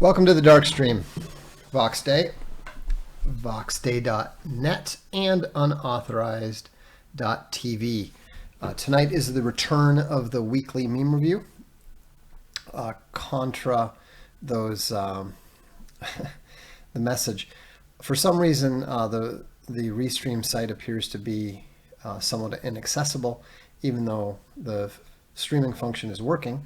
Welcome to the Darkstream, Vox Day, voxday.net, and unauthorized.tv. Tonight is the return of the weekly meme review, contra those the message. For some reason, the Restream site appears to be somewhat inaccessible, even though the streaming function is working.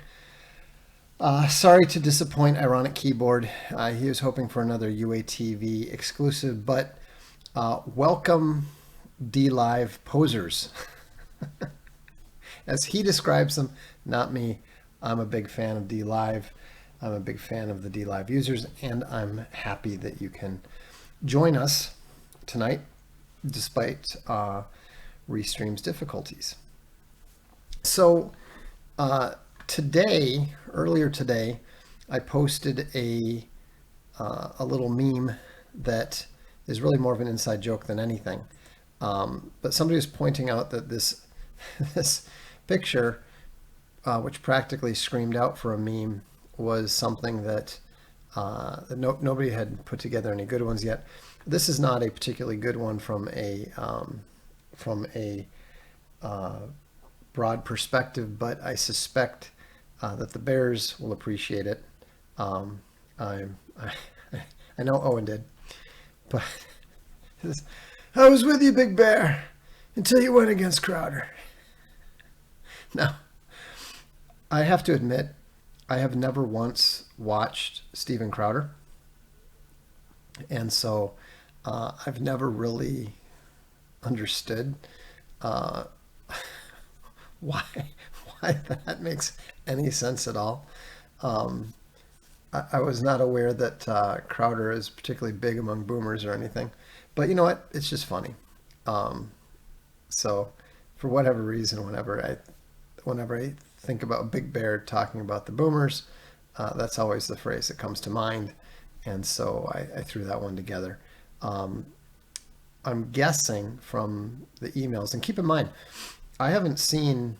Sorry to disappoint Ironic Keyboard. He was hoping for another UATV exclusive, but welcome DLive posers. As he describes them, not me. I'm a big fan of DLive. I'm a big fan of the DLive users, and I'm happy that you can join us tonight despite Restream's difficulties. So earlier today, I posted a little meme that is really more of an inside joke than anything. But somebody was pointing out that this picture, which practically screamed out for a meme, was something that nobody had put together any good ones yet. This is not a particularly good one from a broad perspective, but I suspect that the Bears will appreciate it. I know Owen did, but I was with you, Big Bear, until you went against Crowder. Now, I have to admit, I have never once watched Steven Crowder, and so I've never really understood why that makes any sense at all. I was not aware that Crowder is particularly big among boomers or anything, but you know what? It's just funny. So for whatever reason, whenever I think about Big Bear talking about the boomers, that's always the phrase that comes to mind, and so I threw that one together. I'm guessing from the emails, and keep in mind, I haven't seen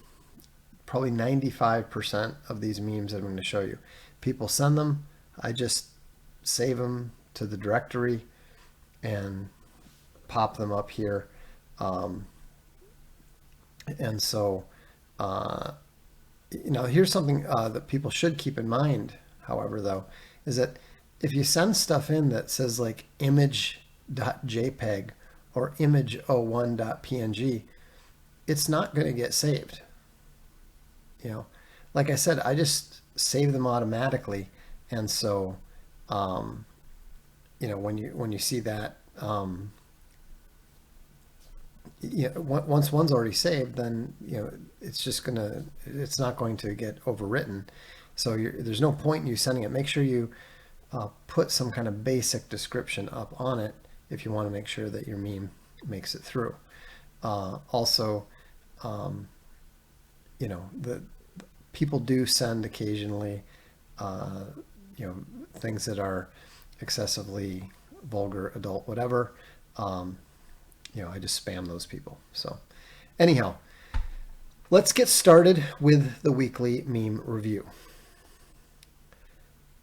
probably 95% of these memes that I'm going to show you. People send them, I just save them to the directory and pop them up here. And so, here's something that people should keep in mind, however, though, is that if you send stuff in that says like image.jpg or image01.png, it's not going to get saved. Like I said, I just save them automatically, and so when you see that, once one's already saved, then it's not going to get overwritten. So there's no point in you sending it. Make sure you put some kind of basic description up on it if you want to make sure that your meme makes it through. Also, the people do send occasionally, things that are excessively vulgar, adult, whatever. I just spam those people. So anyhow, let's get started with the weekly meme review.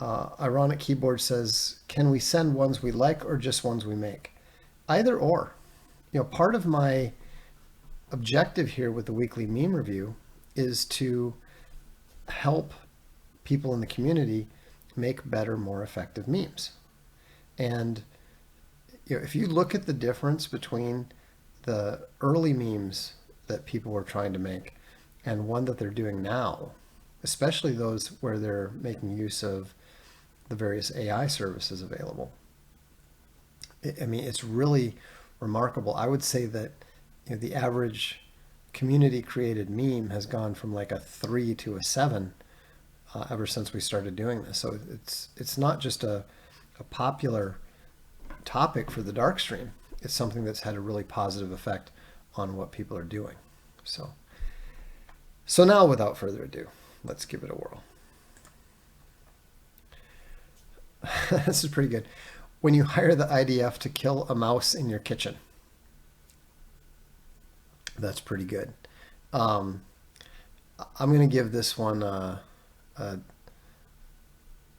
Ironic Keyboard says, can we send ones we like or just ones we make? Either or. Part of my objective here with the weekly meme review is to help people in the community make better, more effective memes. And if you look at the difference between the early memes that people were trying to make and one that they're doing now, especially those where they're making use of the various AI services available, it's really remarkable. I would say that the average community created meme has gone from like a 3 to a 7 ever since we started doing this. So it's not just a popular topic for the Darkstream. It's something that's had a really positive effect on what people are doing. So now, without further ado, let's give it a whirl. This is pretty good. When you hire the IDF to kill a mouse in your kitchen. That's pretty good. I'm going to give this one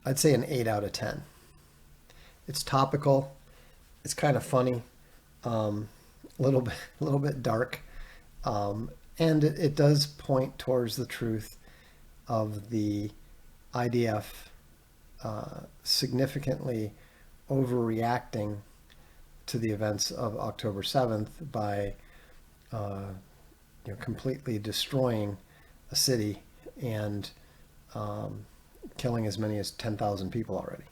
I'd say an 8 out of 10. It's topical. It's kind of funny, a little bit dark, and it does point towards the truth of the IDF significantly overreacting to the events of October 7th by completely destroying a city and killing as many as 10,000 people already.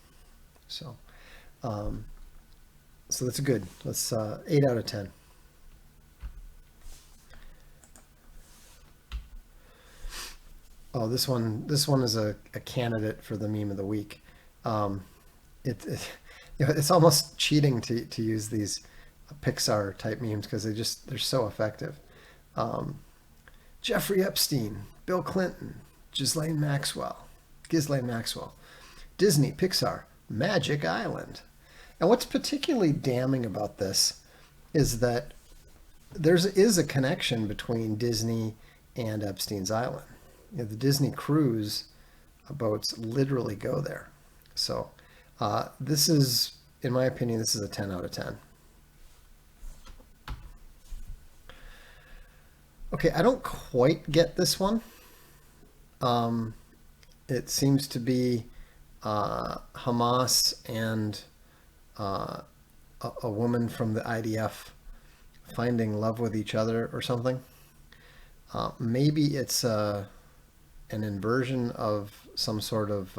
So, so that's good. That's 8 out of 10. Oh, this one is a candidate for the meme of the week. It's almost cheating to use these Pixar type memes because they're so effective. Jeffrey Epstein, Bill Clinton, Ghislaine Maxwell, Disney, Pixar, Magic Island. And what's particularly damning about this is that there is a connection between Disney and Epstein's Island. The Disney cruise boats literally go there. So this is, in my opinion, this is a 10 out of 10. Okay, I don't quite get this one. It seems to be Hamas and a woman from the IDF finding love with each other or something. Maybe it's an inversion of some sort of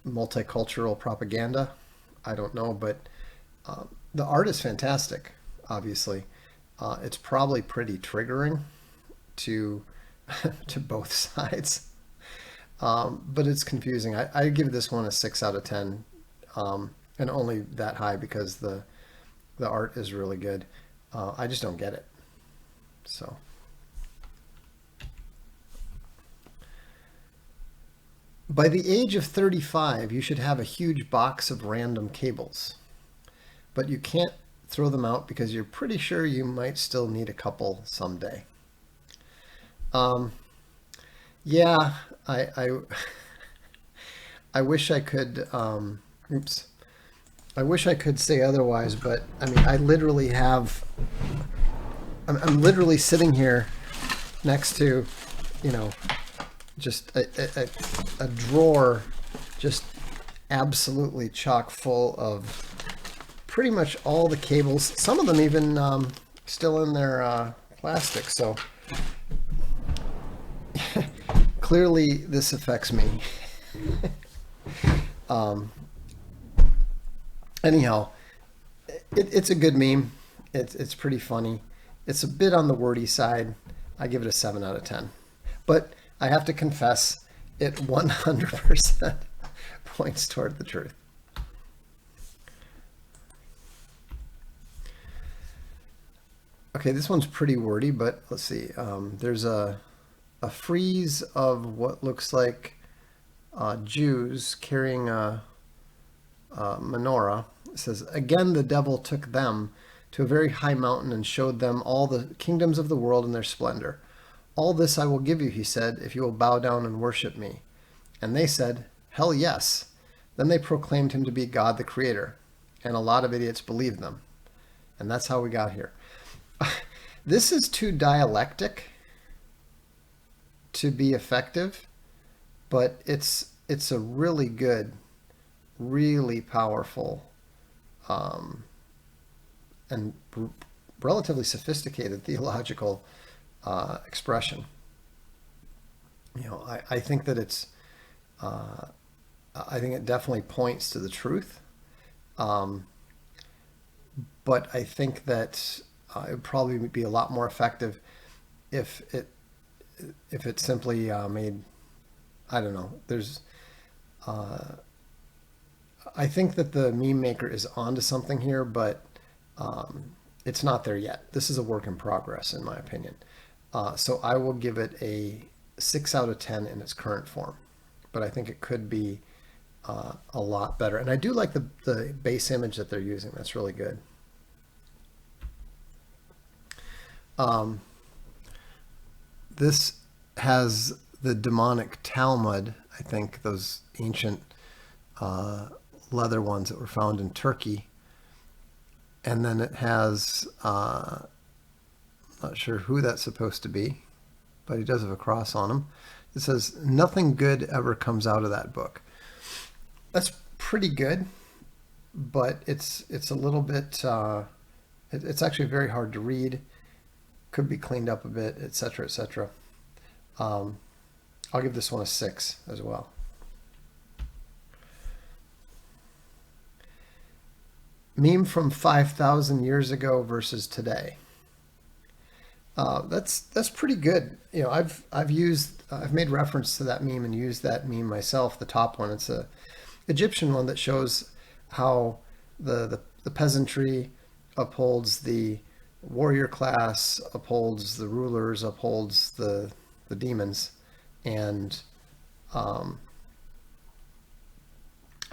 multicultural propaganda. I don't know, but the art is fantastic, obviously. It's probably pretty triggering to to both sides, but it's confusing. I give this one a 6 out of 10, and only that high because the art is really good. I just don't get it. So. By the age of 35, you should have a huge box of random cables, but you can't throw them out because you're pretty sure you might still need a couple someday. Yeah, I wish I could, I wish I could say otherwise, but I mean, I literally have, I'm literally sitting here next to, just a drawer just absolutely chock full of pretty much all the cables, some of them even still in their plastic. So clearly this affects me. Anyhow, it's a good meme. It's pretty funny. It's a bit on the wordy side. I give it a 7 out of 10. But I have to confess, it 100% points toward the truth. Okay, this one's pretty wordy, but let's see. There's a frieze of what looks like Jews carrying a menorah. It says, "Again, the devil took them to a very high mountain and showed them all the kingdoms of the world in their splendor. All this I will give you," he said, "if you will bow down and worship me." And they said, "Hell yes." Then they proclaimed him to be God the Creator, and a lot of idiots believed them. And that's how we got here. This is too dialectic to be effective, but it's a really good, really powerful, and relatively sophisticated theological expression. I think that I think it definitely points to the truth, but I think that it would probably be a lot more effective if it simply made, I don't know. I think that the meme maker is onto something here, but it's not there yet. This is a work in progress, in my opinion. So I will give it a 6 out of 10 in its current form, but I think it could be a lot better. And I do like the base image that they're using. That's really good. This has the demonic Talmud, I think those ancient leather ones that were found in Turkey. And then it has, not sure who that's supposed to be, but he does have a cross on him. It says, nothing good ever comes out of that book. That's pretty good, but it's a little bit, it's actually very hard to read. Could be cleaned up a bit, etc., etc. I'll give this one a 6 as well. Meme from 5,000 years ago versus today. That's pretty good. You know, I've made reference to that meme and used that meme myself. The top one, it's a Egyptian one that shows how the peasantry upholds the warrior class, upholds the rulers, upholds the demons, and I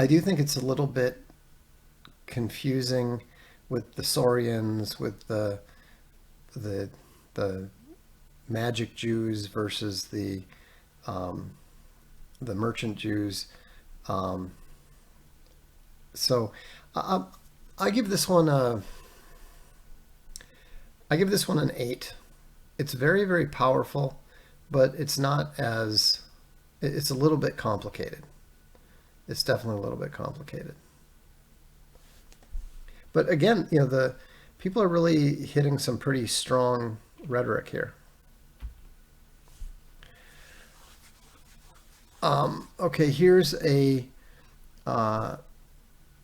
do think it's a little bit confusing with the Saurians, with the magic Jews versus the merchant Jews. So I give this one an 8. It's very, very powerful, but it's not as, it's a little bit complicated. It's definitely a little bit complicated. But again, you know, the people are really hitting some pretty strong rhetoric here. Okay, here's a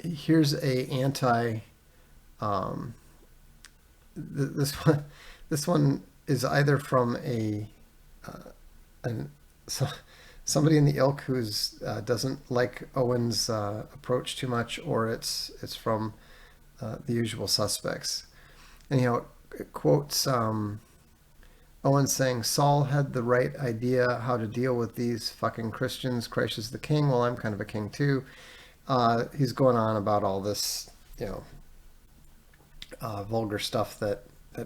anti. This one is either from somebody in the ilk who's doesn't like Owen's approach too much, or it's from the usual suspects. And you know, it quotes Owen saying, Saul had the right idea how to deal with these fucking Christians. Christ is the king. Well, I'm kind of a king too. He's going on about all this, you know, vulgar stuff that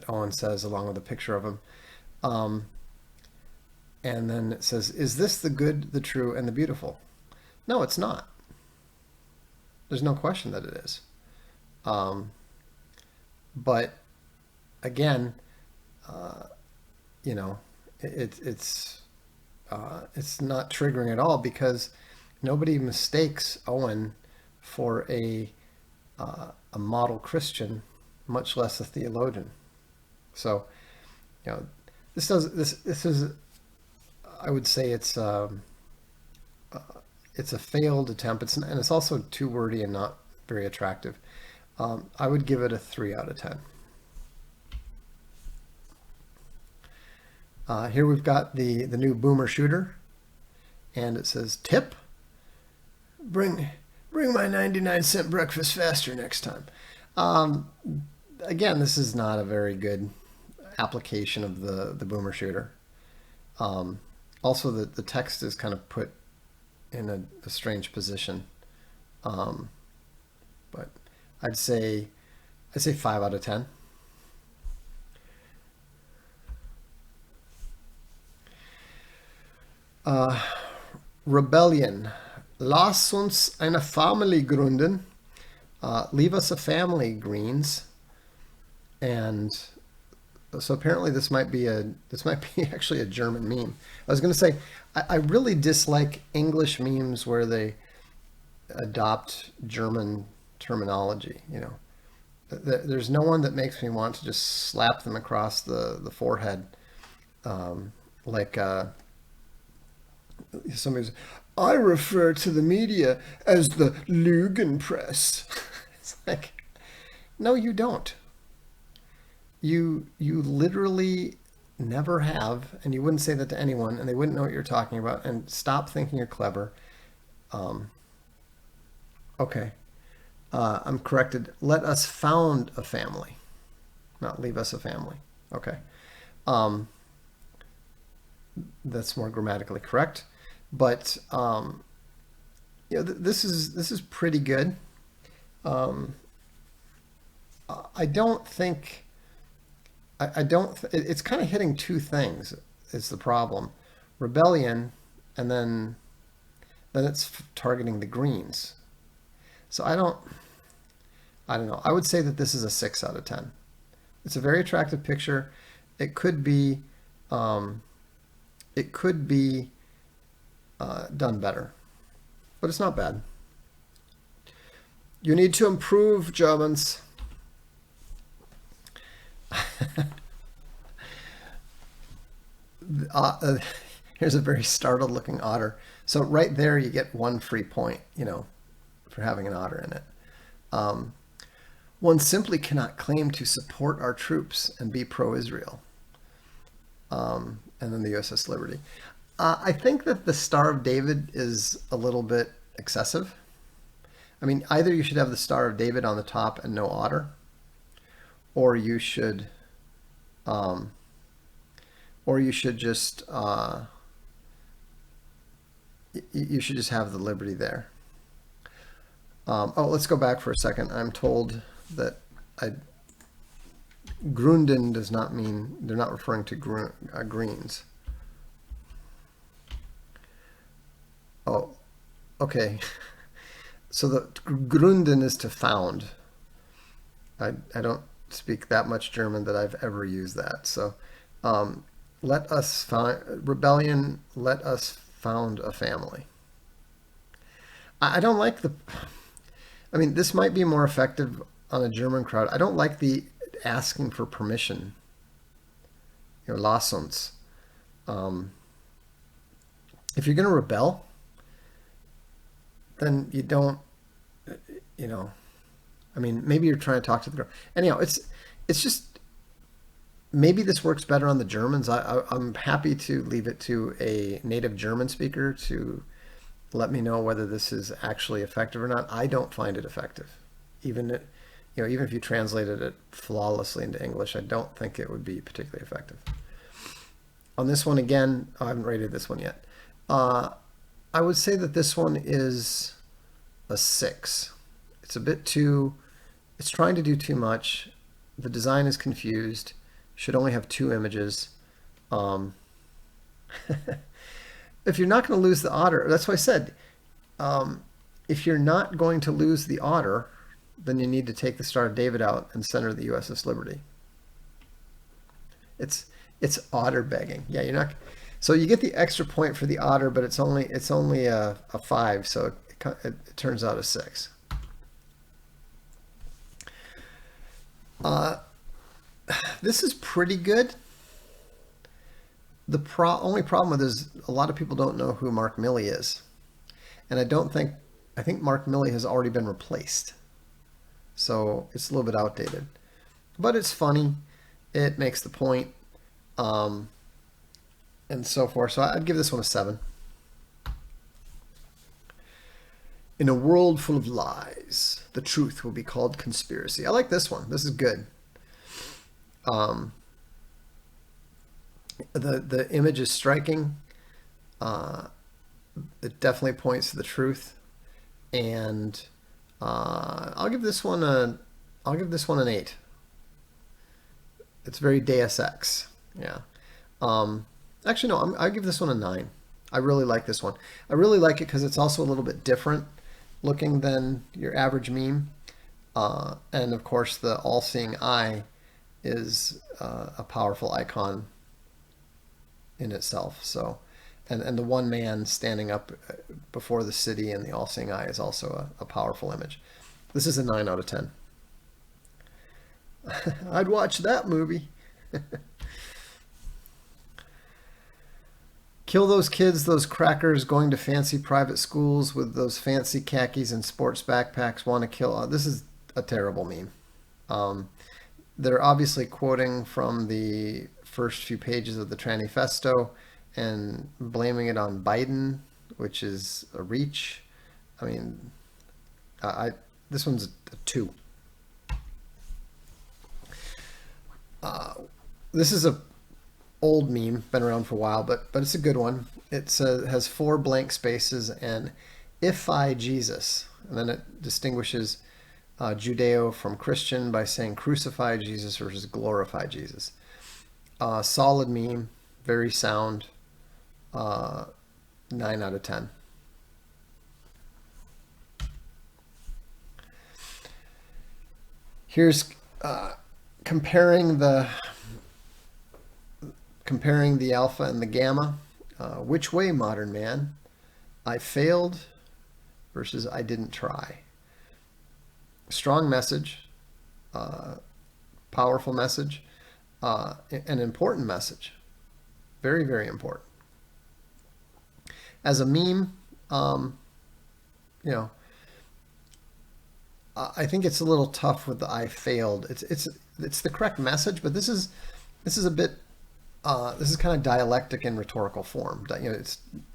Owen says, along with a picture of him. And then it says, is this the good, the true, and the beautiful? No, it's not. There's no question that it is. But again, you know, it's not triggering at all, because nobody mistakes Owen for a model Christian, much less a theologian. So, you know, this is, I would say it's a failed attempt. And it's also too wordy and not very attractive. I would give it a 3 out of 10. Here we've got the new boomer shooter, and it says, tip, bring my 99-cent breakfast faster next time. Again, this is not a very good application of the boomer shooter. Also, the text is kind of put in a strange position. But I'd say 5 out of 10. Rebellion. Lass uns eine Family gründen. Leave us a family, Greens. And so apparently this might be actually a German meme. I was going to say, I really dislike English memes where they adopt German terminology. You know, there's no one that makes me want to just slap them across the forehead, like somebody's. I refer to the media as the Lügenpresse. It's like, no, you don't. You literally never have, and you wouldn't say that to anyone, and they wouldn't know what you're talking about. And stop thinking you're clever. Okay, I'm corrected. Let us found a family, not leave us a family. Okay, that's more grammatically correct. But you know, this is pretty good. I don't think. It's kind of hitting two things is the problem. rebellion, and then it's targeting the Greens. So I don't know. I would say that this is a 6 out of 10. It's a very attractive picture. It could be um, done better, but it's not bad. You need to improve, Germans. Here's a very startled looking otter. So right there you get 1 free point, for having an otter in it. One simply cannot claim to support our troops and be pro-Israel. And then the USS Liberty. I think that the Star of David is a little bit excessive. I mean, either you should have the Star of David on the top and no otter, or you should just have the Liberty there. Let's go back for a second. I'm told that Grunden does not mean, they're not referring to greens. Oh, okay. So the Grunden is to found. I don't speak that much German that I've ever used that. So let us find rebellion. Let us found a family. I don't like the. I mean, this might be more effective on a German crowd. I don't like the asking for permission. Lass uns. If you're going to rebel, then you don't. I mean, maybe you're trying to talk to the girl. Anyhow, it's just maybe this works better on the Germans. I'm happy to leave it to a native German speaker to let me know whether this is actually effective or not. I don't find it effective. Even if you translated it flawlessly into English, I don't think it would be particularly effective. On this one again, I haven't rated this one yet. I would say that this one is a 6. It's a bit too, it's trying to do too much. The design is confused. Should only have 2 images. If you're not going to lose the otter, that's why I said, if you're not going to lose the otter, then you need to take the Star of David out and center the USS Liberty. It's otter begging. Yeah, you're not. So you get the extra point for the otter, but it's only a 5, so it turns out a 6. This is pretty good. The only problem with it is a lot of people don't know who Mark Milley is. And I think Mark Milley has already been replaced. So it's a little bit outdated. But it's funny. It makes the point. And so forth. So I'd give this one a 7. In a world full of lies, the truth will be called conspiracy. I like this one. This is good. The image is striking. It definitely points to the truth, and I'll give this one an 8. It's very Deus Ex. Yeah. Actually, no. I'll give this one a 9. I really like this one. I really like it because it's also a little bit different looking than your average meme, and of course the all-seeing eye is a powerful icon in itself. So, and the one man standing up before the city and the all-seeing eye is also a powerful image. This is a 9 out of 10. I'd watch that movie. Kill those kids, those crackers going to fancy private schools with those fancy khakis and sports backpacks want to kill. This is a terrible meme. They're obviously quoting from the first few pages of the Tranifesto and blaming it on Biden, which is a reach. I mean, this one's a 2. This is a old meme, been around for a while, but it's a good one. It has 4 blank spaces and "Ify Jesus," and then it distinguishes Judeo from Christian by saying "crucify Jesus" versus "glorify Jesus." Solid meme, very sound. uh, 9 out of 10. Here's comparing the alpha and the gamma. Which way, modern man? I failed versus I didn't try. Strong message, powerful message, an important message. Very, very important. As a meme, you know, I think it's a little tough with the "I failed." It's the correct message, but this is a bit this is kind of dialectic in rhetorical form. You know,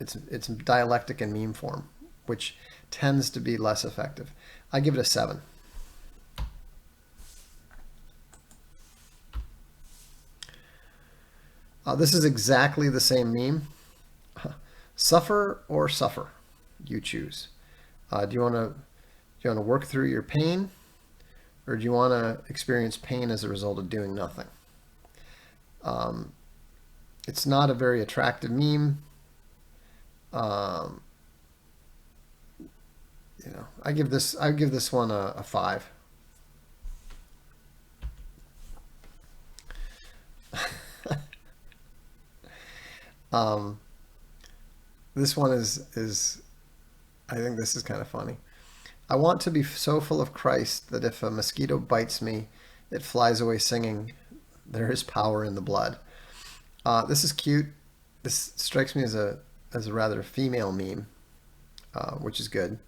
it's dialectic in meme form, which tends to be less effective. I give it a 7. This is exactly the same meme. Suffer or suffer, you choose. Do you want to work through your pain, or do you want to experience pain as a result of doing nothing? It's not a very attractive meme. You know, I give this one a 5. This one is I think this is kind of funny. I want to be so full of Christ that if a mosquito bites me, it flies away singing, "There is power in the blood." This is cute. This strikes me as a rather female meme, which is good.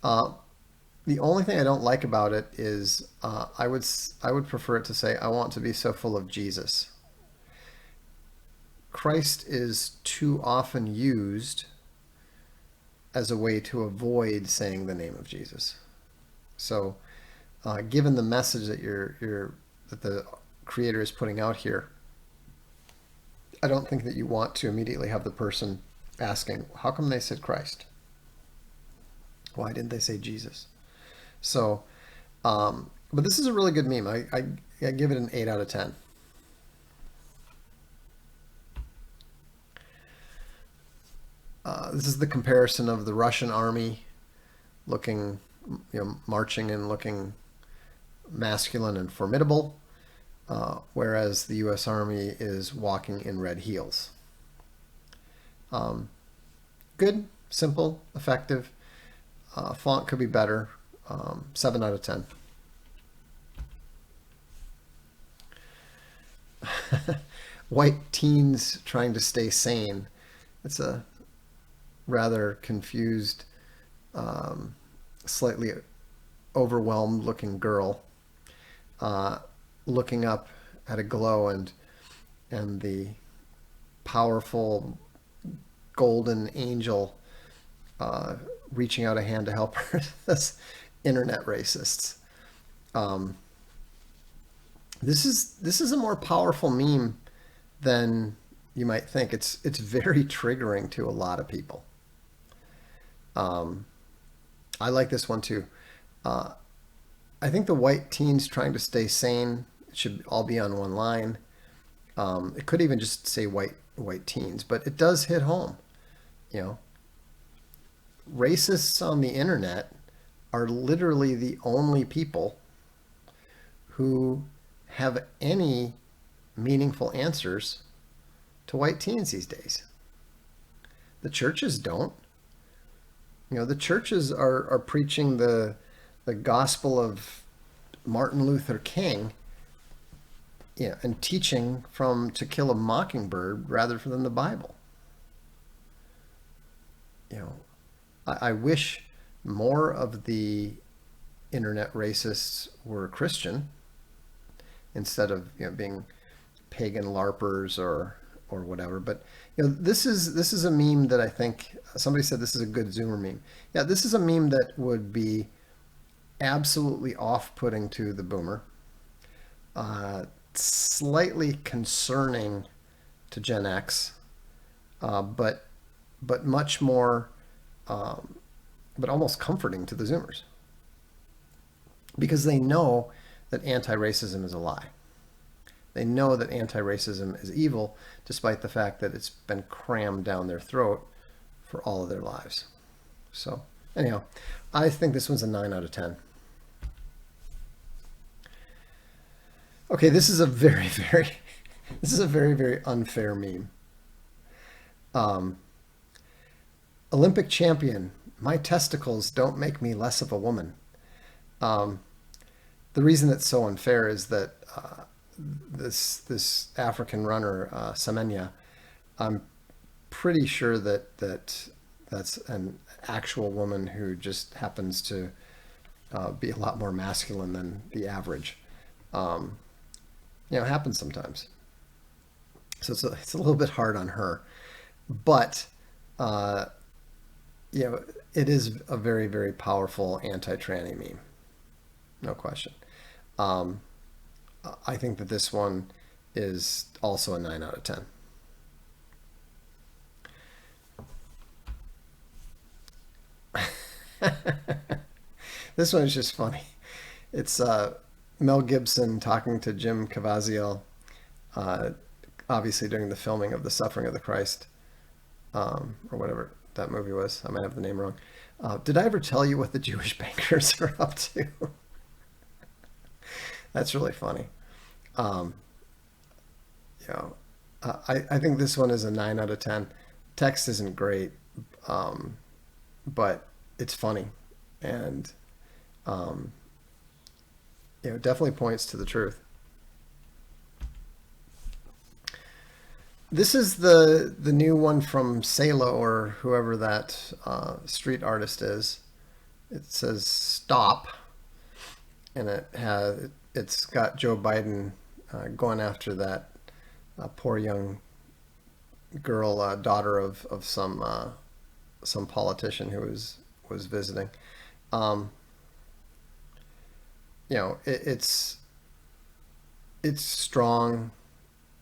The only thing I don't like about it is I would prefer it to say, "I want to be so full of Jesus." Christ is too often used as a way to avoid saying the name of Jesus. So, given the message that that the creator is putting out here, I don't think that you want to immediately have the person asking, "How come they said Christ? Why didn't they say Jesus?" So, but this is a really good meme. I give it an 8 out of 10. This is the comparison of the Russian army looking, marching and looking masculine and formidable, whereas the U.S. Army is walking in red heels. Good, simple, effective. Font could be better. 7 out of 10. White teens trying to stay sane. It's a rather confused, slightly overwhelmed looking girl looking up at a glow and the powerful golden angel reaching out a hand to help her. This internet racists. This is a more powerful meme than you might think. It's very triggering to a lot of people. I like this one too. I think the white teens trying to stay sane should all be on one line. It could even just say white teens, but it does hit home. You know, racists on the internet are literally the only people who have any meaningful answers to white teens these days. The churches don't. The churches are preaching the gospel of Martin Luther King, and teaching from To Kill a Mockingbird rather than the Bible. I wish more of the internet racists were Christian instead of being pagan LARPers or whatever. But this is a meme that I think somebody said this is a good Zoomer meme. Yeah, this is a meme that would be absolutely off-putting to the boomer, slightly concerning to Gen X, but much more, but almost comforting to the Zoomers, because they know that anti-racism is a lie. They know that anti-racism is evil, despite the fact that it's been crammed down their throat for all of their lives. So anyhow, I think this one's a 9 out of 10. Okay, this is a very, very unfair meme. Olympic champion, my testicles don't make me less of a woman. The reason it's so unfair is that this African runner, Semenya, I'm pretty sure that's an actual woman who just happens to be a lot more masculine than the average. It happens sometimes. So it's a little bit hard on her, but it is a very, very powerful anti-tranny meme, no question. I think that this one is also a 9 out of 10. This one is just funny. It's Mel Gibson talking to Jim Caviezel, obviously during the filming of The Suffering of the Christ, or whatever that movie was. I might have the name wrong. Did I ever tell you what the Jewish bankers are up to? That's really funny. I think this one is a 9 out of 10. Text isn't great, but it's funny, and it definitely points to the truth. This is the new one from Sela, or whoever that street artist is. It says "Stop," and it's got Joe Biden going after that poor young girl, daughter of some politician who was visiting. It's strong,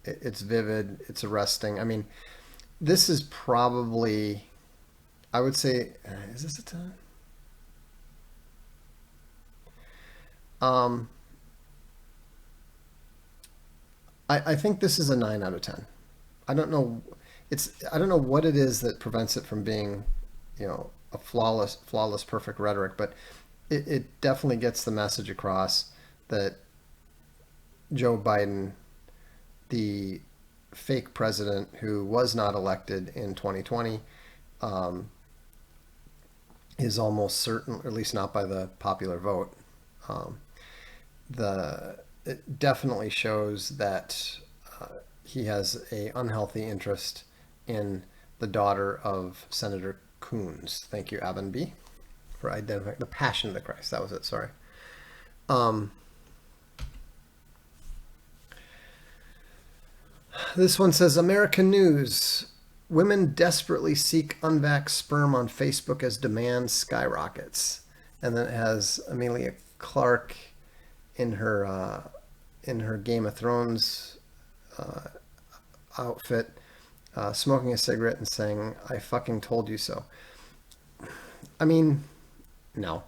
it's vivid, it's arresting. I mean, this is probably, I would say, is this a 10? I think this is a 9 out of 10. I don't know. I don't know what it is that prevents it from being, a flawless, perfect rhetoric, but it definitely gets the message across that Joe Biden, the fake president who was not elected in 2020, is almost certain, or at least not by the popular vote. It definitely shows that he has a unhealthy interest in the daughter of Senator Coons. Thank you, Avon B, for identifying the Passion of the Christ. That was it. Sorry. This one says, American News. Women desperately seek unvaxxed sperm on Facebook as demand skyrockets. And then it has Amelia Clark in her Game of Thrones outfit, smoking a cigarette and saying, "I fucking told you so." I mean, no.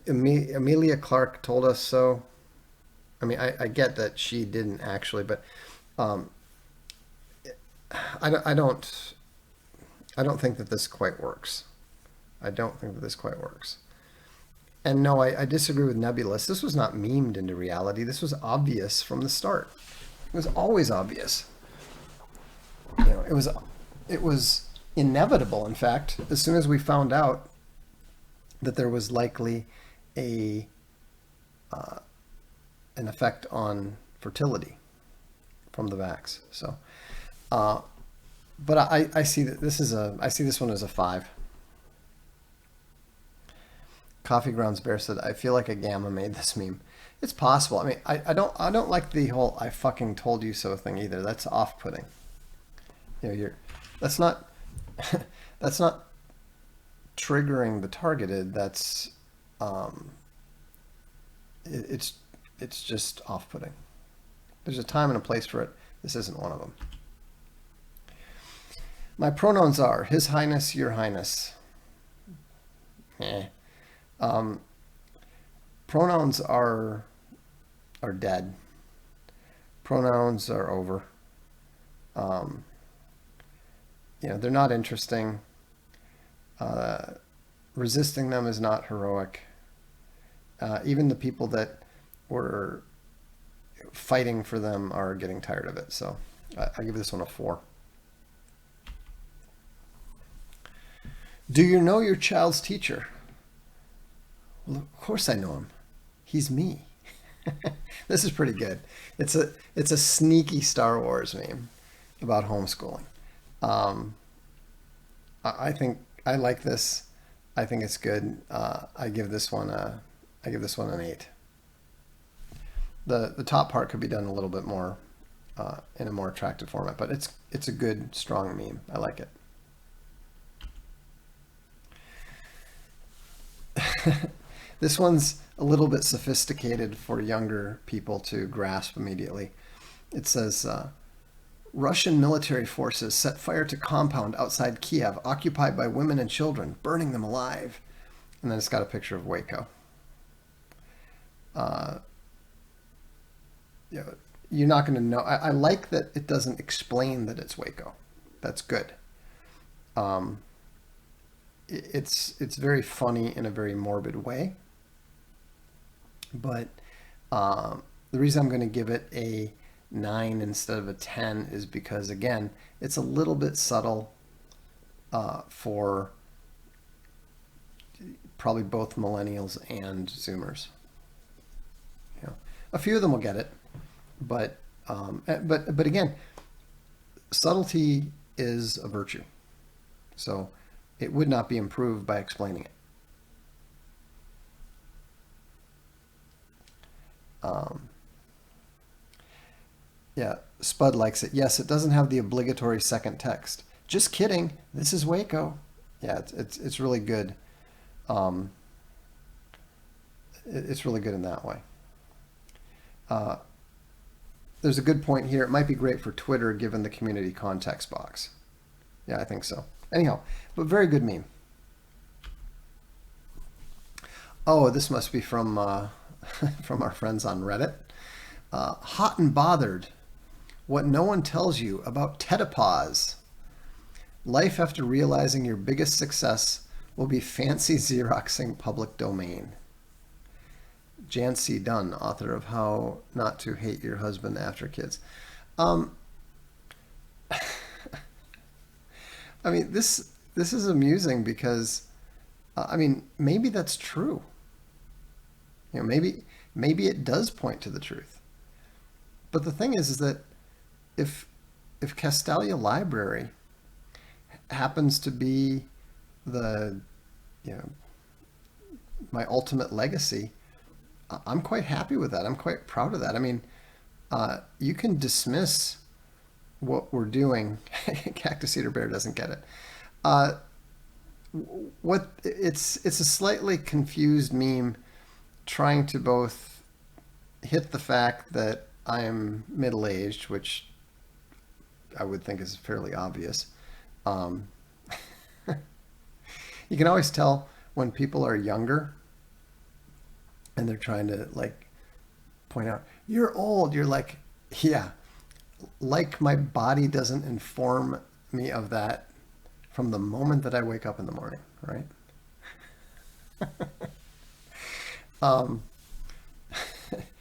Amelia Clark told us so. I mean, I get that she didn't actually, but I don't think that this quite works. I don't think that this quite works. And no, I disagree with Nebulous. This was not memed into reality. This was obvious from the start. It was always obvious. It was inevitable, in fact, as soon as we found out that there was likely an effect on fertility from the vax. So, but I see that I see this one as a 5. Coffee Grounds Bear said, I feel like a gamma made this meme. It's possible. I mean, I don't like the whole "I fucking told you so" thing either. That's off-putting. That's not triggering the targeted. That's it's just off-putting. There's a time and a place for it. This isn't one of them. My pronouns are His Highness, Your Highness. Pronouns are are dead. Pronouns are over. Um, they're not interesting. Uh, Resisting them is not heroic. Even the people that were fighting for them are getting tired of it. So I give this one a 4. Do you know your child's teacher? Well, of course I know him. He's me. This is pretty good. It's a sneaky Star Wars meme about homeschooling. Um, I think I like this. I think it's good. I give this one an 8. The top part could be done a little bit more in a more attractive format, but it's a good, strong meme. I like it. This one's a little bit sophisticated for younger people to grasp immediately. It says, Russian military forces set fire to compound outside Kiev, occupied by women and children, burning them alive. And then it's got a picture of Waco. Uh, you're not going to know. I like that it doesn't explain that it's Waco. That's good. Um, it's very funny in a very morbid way. But the reason I'm going to give it a 9 instead of a 10 is because, again, it's a little bit subtle for probably both millennials and Zoomers. A few of them will get it, but again, subtlety is a virtue, so it would not be improved by explaining it. Um, yeah, Spud likes it. Yes, it doesn't have the obligatory second text. Just kidding. This is Waco. Yeah, it's really good. Um, it's really good in that way. Uh, there's a good point here. It might be great for Twitter given the community context box. Yeah, I think so. Anyhow, but very good meme. Oh, this must be from from our friends on Reddit. Hot and bothered. What no one tells you about Tetapause. Life after realizing your biggest success will be fancy Xeroxing public domain. Jan C. Dunn, author of How Not to Hate Your Husband After Kids. Um, I mean, this is amusing because, I mean, maybe that's true. Maybe it does point to the truth. But the thing is that if Castalia Library happens to be the you know my ultimate legacy, I'm quite happy with that. I'm quite proud of that. I mean, you can dismiss what we're doing. Cactus Eater Bear doesn't get it. Uh, what it's a slightly confused meme trying to both hit the fact that I am middle aged, which I would think is fairly obvious. Um, you can always tell when people are younger and they're trying to like point out, you're old. You're like, yeah, like my body doesn't inform me of that from the moment that I wake up in the morning, right? Um,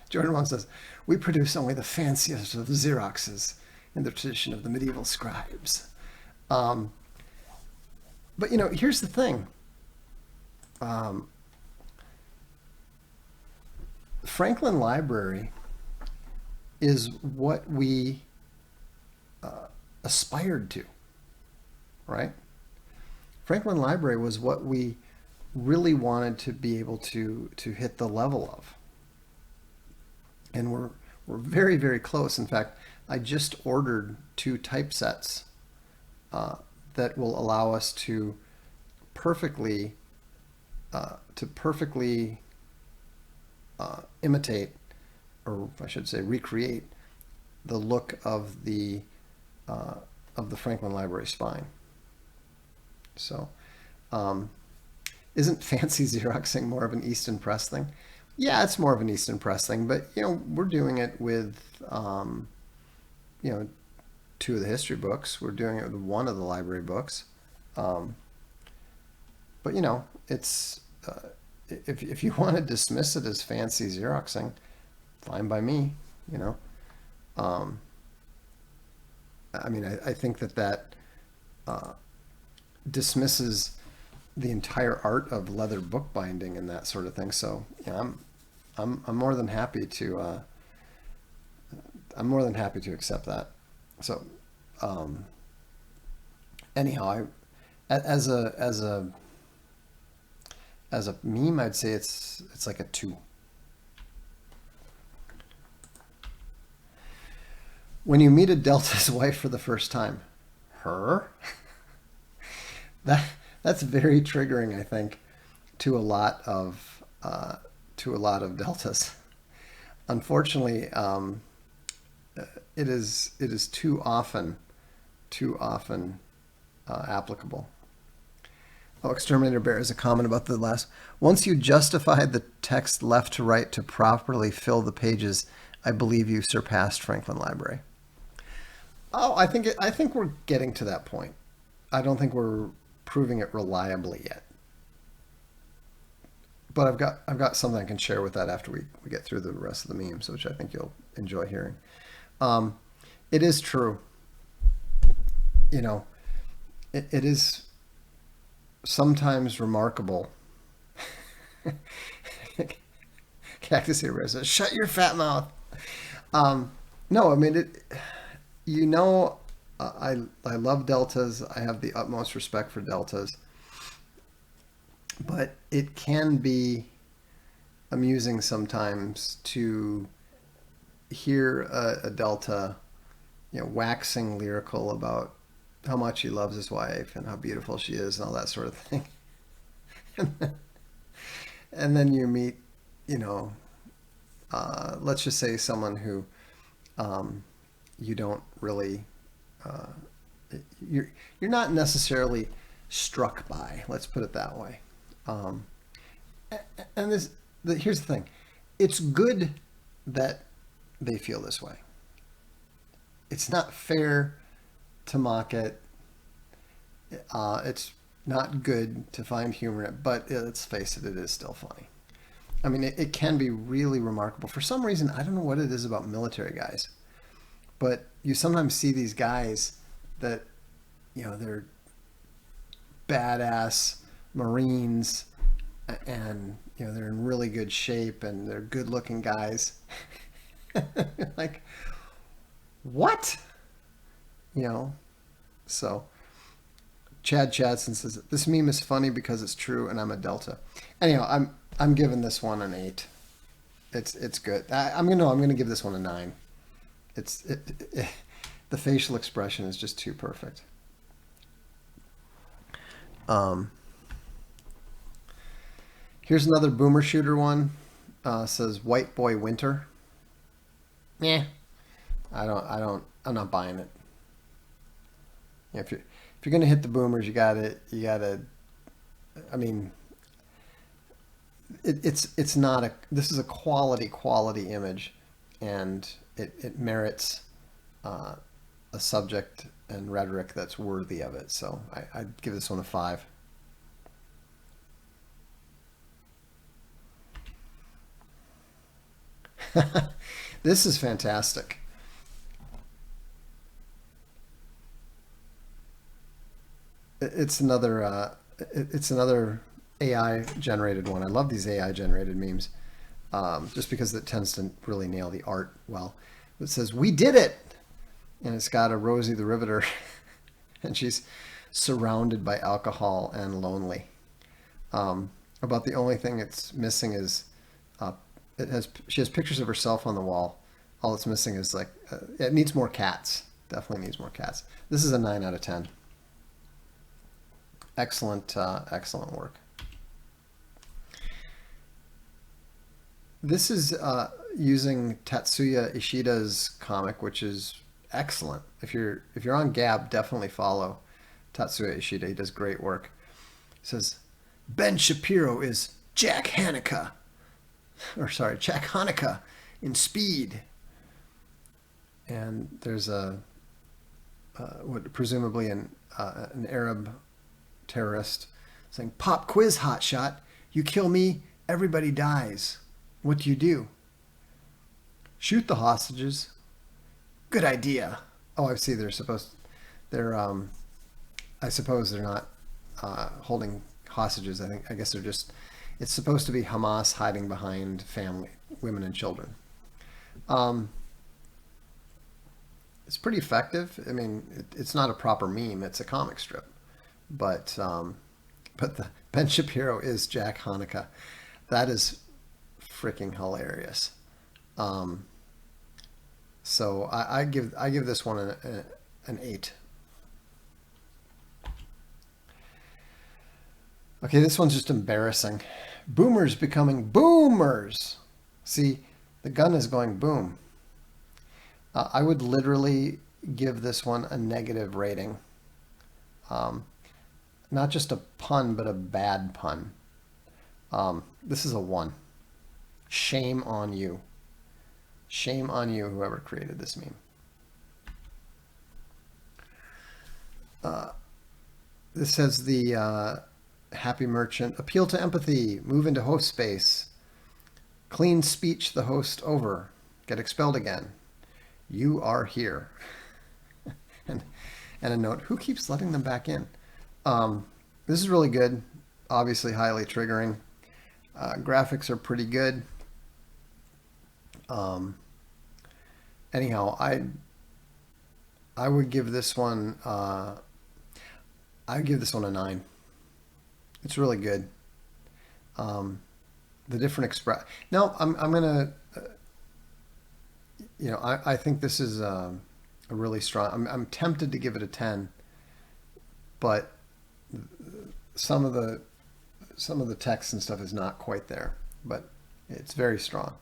Jordan Wong says, we produce only the fanciest of the Xeroxes in the tradition of the medieval scribes. Um, but here's the thing. Um, Franklin Library is what we aspired to, right? Franklin Library was what we really wanted to be able to hit the level of, and we're very, very close. In fact, I just ordered 2 typesets that will allow us to perfectly imitate, or I should say recreate, the look uh, of the Franklin Library spine. So, isn't fancy Xeroxing more of an Easton Press thing? Yeah, it's more of an Easton Press thing, but we're doing it with you know two of the history books. We're doing it with one of the library books. Um, but it's if you want to dismiss it as fancy Xeroxing, fine by me. You know, um, I mean, I think that uh, dismisses the entire art of leather bookbinding and that sort of thing. So I'm more than happy to accept that. So um, anyhow, as a meme, I'd say it's like a 2. When you meet a Delta's wife for the first time, her that that's very triggering, I think, to a lot of Deltas. Unfortunately, it is too often applicable. Oh, Exterminator Bear is a comment about the last. Once you justify the text left to right to properly fill the pages, I believe you surpassed Franklin Library. Oh, I think we're getting to that point. I don't think we're proving it reliably yet. But I've got something I can share with that after we get through the rest of the memes, which I think you'll enjoy hearing. Um, it is true, you know, it is sometimes remarkable. Cactus Eater says, "Shut your fat mouth." Um, no, I mean it. You know, I love deltas. I have the utmost respect for deltas, but it can be amusing sometimes to hear a delta, waxing lyrical about how much he loves his wife and how beautiful she is and all that sort of thing. And then you meet, you know, let's just say someone who you don't really, uh, you're not necessarily struck by. Let's put it that way. Um, and here's the thing: it's good that they feel this way. It's not fair to mock it. It's not good to find humor in it, but let's face it, it is still funny. I mean, it can be really remarkable. For some reason, I don't know what it is about military guys, but you sometimes see these guys that, they're badass Marines and, they're in really good shape and they're good looking guys. Like, what? You know? So, Chad Chadson says, this meme is funny because it's true and I'm a Delta. Anyhow, I'm giving this one an 8. It's good. I'm gonna give this one a 9. The facial expression is just too perfect. Um, Here's another boomer shooter one. Says White Boy Winter. Yeah, I'm not buying it. If you're gonna hit the boomers, you gotta. I mean, it's not a. This is a quality image, and it merits uh, a subject and rhetoric that's worthy of it. So I'd give this one a 5. This is fantastic. It's another AI generated one. I love these AI generated memes, just because it tends to really nail the art well. It says, "We did it," and it's got a Rosie the Riveter, and she's surrounded by alcohol and lonely. About the only thing it's missing is uh, she has pictures of herself on the wall. All it's missing is it needs more cats. Definitely needs more cats. This is a 9 out of 10. Excellent, excellent work. This is using Tatsuya Ishida's comic, which is excellent. If you're on Gab, definitely follow Tatsuya Ishida. He does great work. He says Ben Shapiro is Jack Hanukkah. or sorry, Jack Hanukkah in Speed. And there's what presumably an Arab terrorist saying, "Pop quiz, hotshot. You kill me, everybody dies. What do you do? Shoot the hostages. Good idea." Oh, I see. They're I suppose they're not holding hostages. I guess they're just. It's supposed to be Hamas hiding behind family, women and children. Um, it's pretty effective. I mean, it's not a proper meme. It's a comic strip, but the Ben Shapiro is Jack Hanukkah. That is freaking hilarious. Um, so I give this one an 8. Okay, this one's just embarrassing. Boomers becoming boomers. See, the gun is going boom. I would literally give this one a negative rating. Um, Not just a pun, but a bad pun. This is a 1. Shame on you. Shame on you, whoever created this meme. This says the happy merchant, appeal to empathy, move into host space, clean speech the host over, get expelled again. You are here. and a note, who keeps letting them back in? This is really good. Obviously highly triggering. Graphics are pretty good. Anyhow, I would give this one I'd give this one a 9. It's really good. The different express. Now I'm gonna I think this is a really strong. I'm tempted to give it a 10, but some of the text and stuff is not quite there, but it's very strong.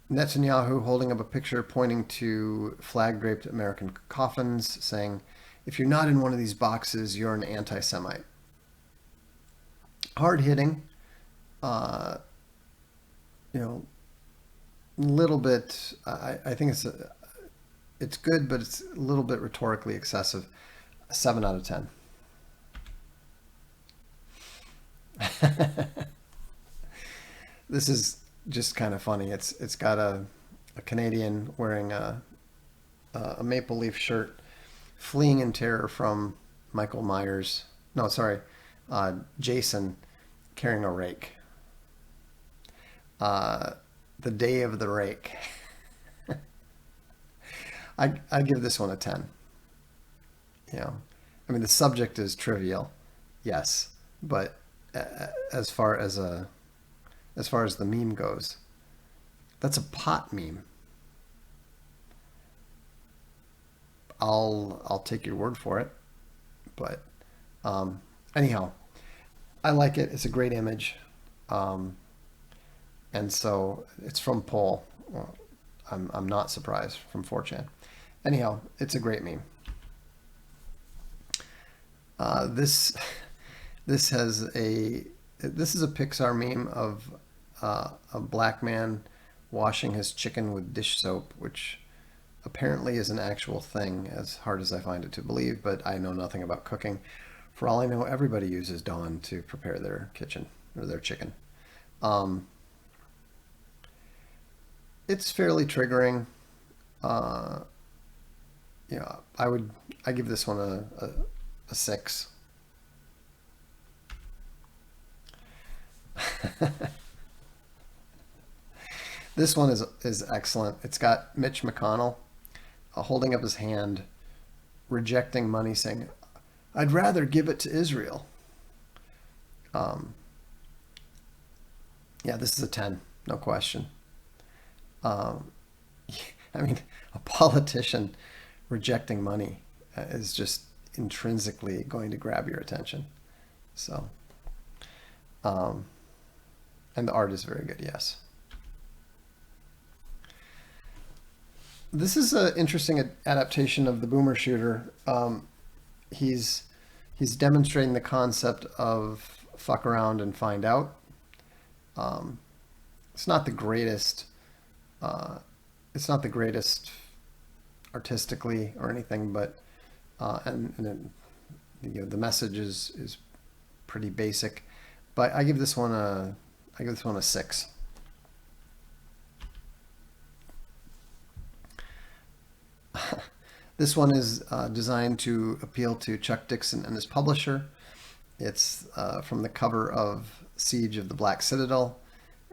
Netanyahu holding up a picture pointing to flag-draped American coffins, saying, "If you're not in one of these boxes, you're an anti-Semite." Hard-hitting, uh, little bit. I think it's good, but it's a little bit rhetorically excessive. 7 out of 10. This is just kind of funny. It's got a Canadian wearing a maple leaf shirt, fleeing in terror from Michael Myers. No, sorry, Jason carrying a rake. The day of the rake. I give this one a 10. I mean the subject is trivial, yes, but as far as the meme goes, that's a pot meme. I'll take your word for it, but anyhow, I like it. It's a great image, and so it's from Paul. Well, I'm not surprised, from 4chan. Anyhow, it's a great meme. This this is a Pixar meme of a black man washing his chicken with dish soap, which apparently is an actual thing, as hard as I find it to believe, but I know nothing about cooking. For all I know, everybody uses Dawn to prepare their kitchen or their chicken. It's fairly triggering. I give this one a 6. This one is excellent. It's got Mitch McConnell holding up his hand, rejecting money, saying, "I'd rather give it to Israel." Yeah, this is a 10, no question. Um, I mean, a politician rejecting money is just intrinsically going to grab your attention. So, um, and the art is very good, yes. This is an interesting adaptation of the Boomer Shooter. He's He's demonstrating the concept of fuck around and find out. It's not the greatest. Uh, it's not the greatest artistically or anything, but the message is pretty basic. But I give this one a 6. This one is designed to appeal to Chuck Dixon and his publisher. It's from the cover of Siege of the Black Citadel.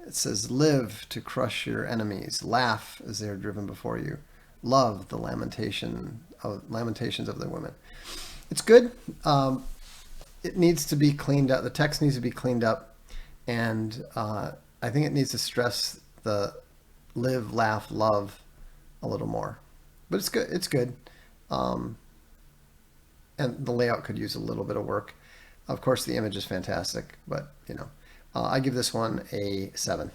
It says, "Live to crush your enemies. Laugh as they are driven before you. Love the lamentations of the women." It's good. It needs to be cleaned up. The text needs to be cleaned up, and I think it needs to stress the live, laugh, love a little more. But it's good. It's good. And the layout could use a little bit of work. Of course, the image is fantastic, but I give this one a 7.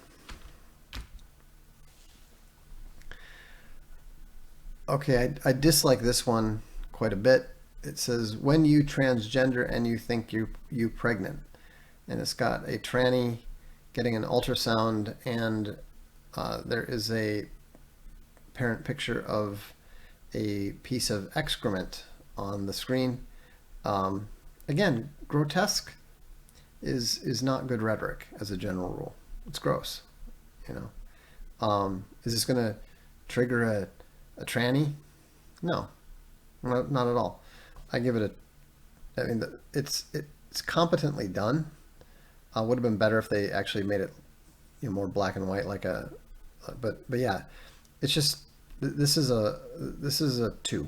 Okay, I dislike this one quite a bit. It says, "When you transgender and you think you pregnant," and it's got a tranny getting an ultrasound, and there is a parent picture of a piece of excrement on the screen. Again, grotesque is not good rhetoric as a general rule. It's gross, Is this going to trigger a tranny? No, not at all. I give it a. I mean, it's competently done. Would have been better if they actually made it, more black and white, like a. But yeah, it's just this is a 2.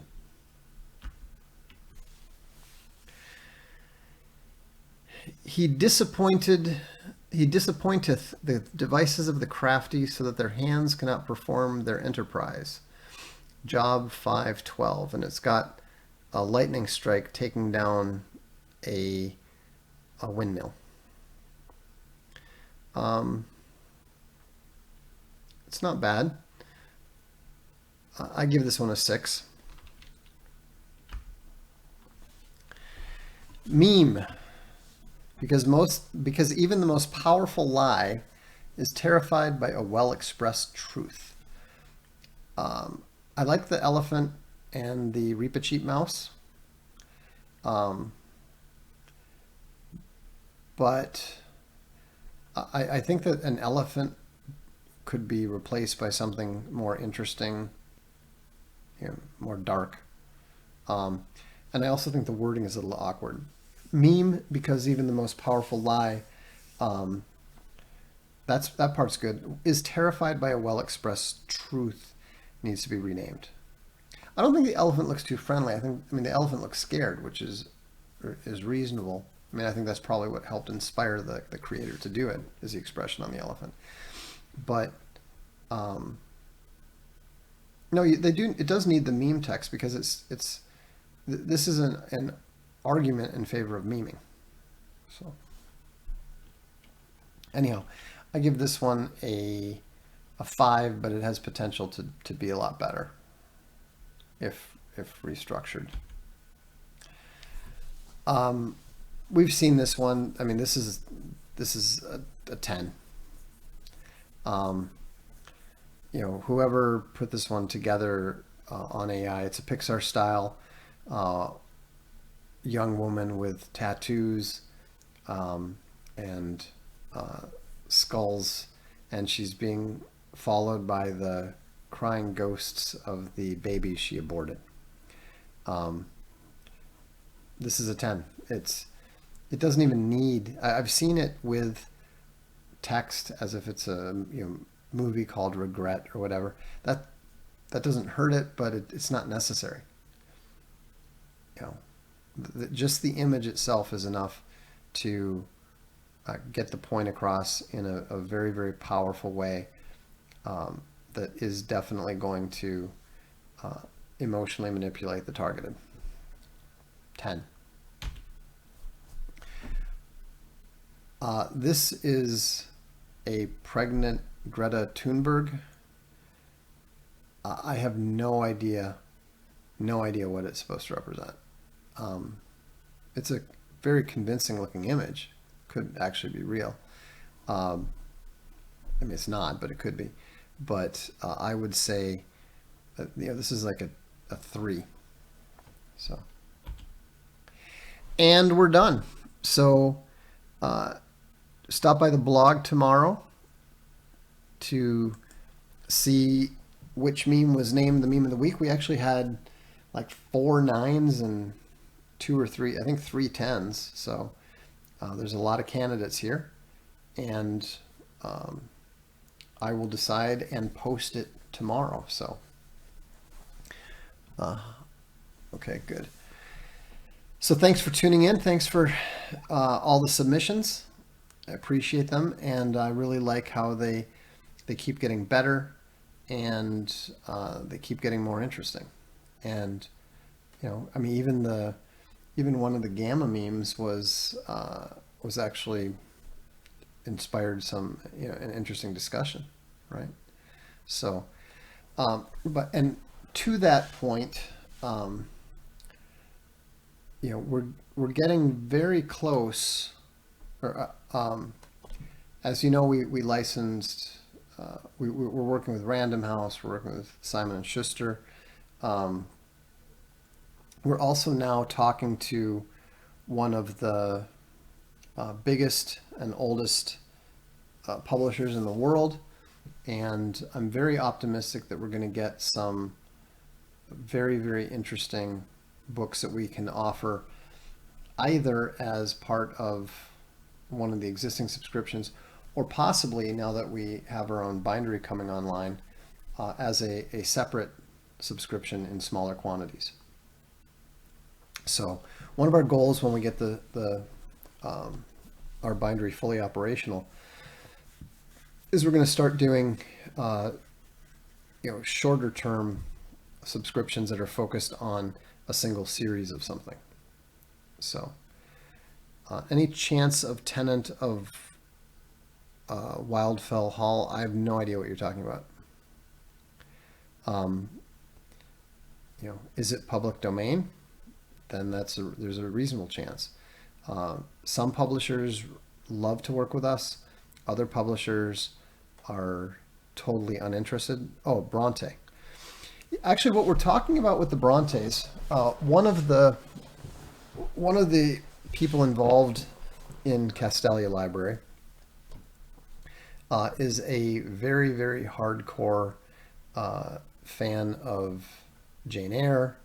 He disappointeth the devices of the crafty, so that their hands cannot perform their enterprise. Job 512, and it's got a lightning strike taking down a windmill. It's not bad. I give this one a 6. Meme. Because even the most powerful lie is terrified by a well-expressed truth. I like the elephant and the Reepicheep mouse. But I think that an elephant could be replaced by something more interesting, more dark. And I also think the wording is a little awkward. Meme, because even the most powerful lie, that part's good, is terrified by a well-expressed truth, needs to be renamed. I don't think the elephant looks too friendly. I mean the elephant looks scared, which is reasonable. I mean, I think that's probably what helped inspire the creator to do it, is the expression on the elephant. But no, they do. It does need the meme text, because this is an argument in favor of meming. So anyhow, I give this one a 5, but it has potential to be a lot better if restructured. We've seen this one. I mean, this is a 10. Whoever put this one together on AI, it's a Pixar style young woman with tattoos and skulls, and she's being followed by the crying ghosts of the baby she aborted. This is a 10. It doesn't even need. I've seen it with text, as if it's a movie called Regret or whatever. That doesn't hurt it, but it's not necessary. Just the image itself is enough to get the point across in a very, very powerful way that is definitely going to emotionally manipulate the targeted. 10. This is a pregnant Greta Thunberg. I have no idea what it's supposed to represent. it's a very convincing looking image. Could actually be real. Um, I mean, it's not, but it could be. But I would say, this is like a 3. So, and we're done. So, stop by the blog tomorrow to see which meme was named the meme of the week. We actually had like 4 9s and 2 or 3, I think 3 10s. So there's a lot of candidates here, and I will decide and post it tomorrow. So, okay, good. So thanks for tuning in. Thanks for all the submissions. I appreciate them, and I really like how they keep getting better, and they keep getting more interesting. And I mean, even one of the gamma memes was actually inspired some an interesting discussion, right? So, and to that point, we're getting very close. Or, as you know, we licensed. We're working with Random House. We're working with Simon and Schuster. We're also now talking to one of the biggest and oldest publishers in the world, and I'm very optimistic that we're going to get some very, very interesting books that we can offer either as part of one of the existing subscriptions, or possibly, now that we have our own bindery coming online, as a separate subscription in smaller quantities. So one of our goals when we get our bindery fully operational is we're going to start doing shorter term subscriptions that are focused on a single series of something. So any chance of Tenant of Wildfell Hall? I have no idea what you're talking about. Is it public domain? Then there's a reasonable chance. Some publishers love to work with us. Other publishers are totally uninterested. Oh, Bronte. Actually, what we're talking about with the Brontes, one of the people involved in Castalia Library is a very, very hardcore fan of Jane Eyre,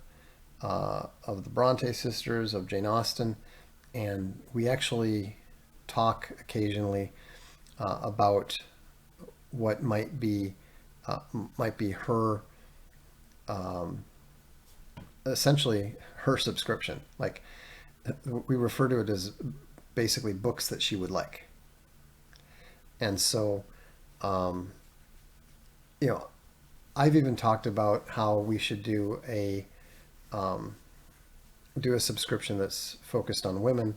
of the Bronte sisters, of Jane Austen, and we actually talk occasionally about what might be her essentially her subscription. Like, we refer to it as basically books that she would like. And so, I've even talked about how we should do a subscription that's focused on women,